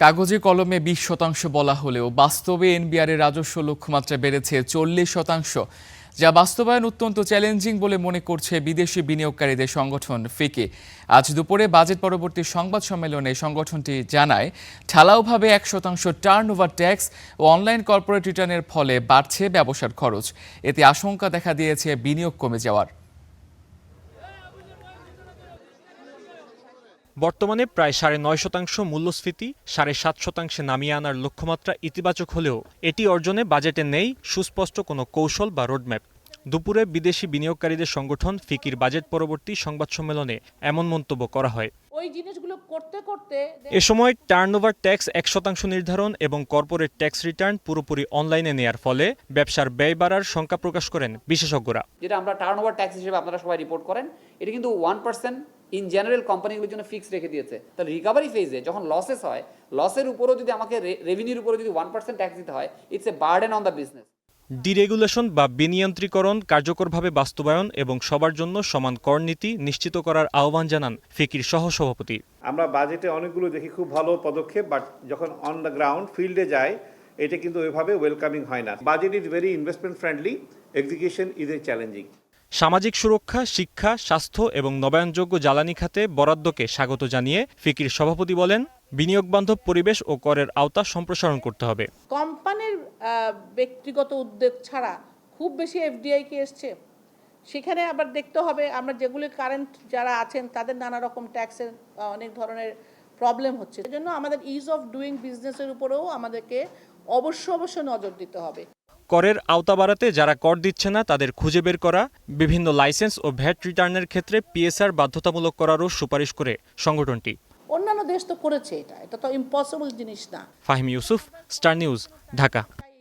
কাগজে কলমে 20% বলা হলেও বাস্তবে এনবিআরের রাজস্ব লক্ষ্যমাত্রা বেড়েছে 40%, যা বাস্তবায়ন অত্যন্ত চ্যালেঞ্জিং বলে মনে করছে বিদেশি বিনিয়োগকারীদের সংগঠন ফিকি। আজ দুপুরে বাজেট পরবর্তী সংবাদ সম্মেলনে সংগঠনটি জানায়, ঢালাওভাবে 1% টার্নওভার ট্যাক্স ও অনলাইন কর্পোরেট রিটার্নের ফলে বাড়ছে ব্যবসার খরচ। এতে আশঙ্কা দেখা দিয়েছে বিনিয়োগ কমে যাওয়ার। বর্তমানে প্রায় 9.5% মূল্যস্ফীতি 7.5% নামিয়ে আনার লক্ষ্যমাত্রা ইতিবাচক হলেও এটি অর্জনে বাজেটে নেই সুস্পষ্ট কোনো কৌশল বা রোডম্যাপ। দুপুরে বিদেশি বিনিয়োগকারীদের সংগঠন ফিকির বাজেট পরবর্তী সংবাদ সম্মেলনে এমন মন্তব্য করা হয়। এ সময় টার্নওভার ট্যাক্স 1% নির্ধারণ এবং কর্পোরেট ট্যাক্স রিটার্ন পুরোপুরি অনলাইনে নেয়ার ফলে ব্যবসার ব্যয় বাড়ার শঙ্কা প্রকাশ করেন বিশেষজ্ঞরা। যেটা আমরা টার্নওভার ট্যাক্স হিসেবে আপনারা সবাই রিপোর্ট করেন, এটা কিন্তু 1% ইন জেনারেল কোম্পানিগুলোর জন্য ফিক্স রেখে দিয়েছে। তাহলে রিকভারি ফেজে যখন লসেস হয়, লসের উপরও যদি আমাকে রেভিনিউর উপরে যদি 1% ট্যাক্স দিতে হয়, it's a burden on the business. Deregulation বা বিনিয়ন্ত্রীকরণ কার্যকরভাবে বাস্তবায়ন এবং সবার জন্য সমান কর নীতি নিশ্চিত করার আহ্বান জানান ফিকির সহসভাপতি। আমরা বাজেটে অনেকগুলো দেখি খুব ভালো পদক্ষেপ, বাট যখন অন দ্য গ্রাউন্ড ফিল্ডে যায় এটা কিন্তু ওইভাবে ওয়েলকামিং হয় না। Budget is very investment friendly, execution is a challenging. সামাজিক সুরক্ষা, শিক্ষা, স্বাস্থ্য এবং নবায়নযোগ্য জ্বালানি খাতে বরাদ্দকে স্বাগত জানিয়ে ফিকির সভাপতি বলেন, বিনিয়োগবান্ধব পরিবেশ ও করের আওতা সম্প্রসারণ করতে হবে। কোম্পানির ব্যক্তিগত উদ্যোগ ছাড়া খুব বেশি এফডিআই কি এসছে, সেখানে আবার দেখতে হবে আমরা যেগুলি কারেন্ট যারা আছেন তাদের নানা রকম ট্যাক্সের অনেক ধরনের প্রবলেম হচ্ছে। সেজন্য আমাদের ইজ অফ ডুইং বিজনেসের উপরেও আমাদেরকে অবশ্যই নজর দিতে হবে। করের আওতা বাড়াতে যারা কর দিচ্ছে না তাদের খুঁজে বের করা, বিভিন্ন লাইসেন্স ও ভ্যাট রিটার্নের ক্ষেত্রে পিএসআর বাধ্যতামূলক করারও সুপারিশ করে সংগঠনটি। অন্যান্য দেশ তো করেছে, এটা তো ইম্পসিবল জিনিস না। Fahim Yusuf, star news, Dhaka.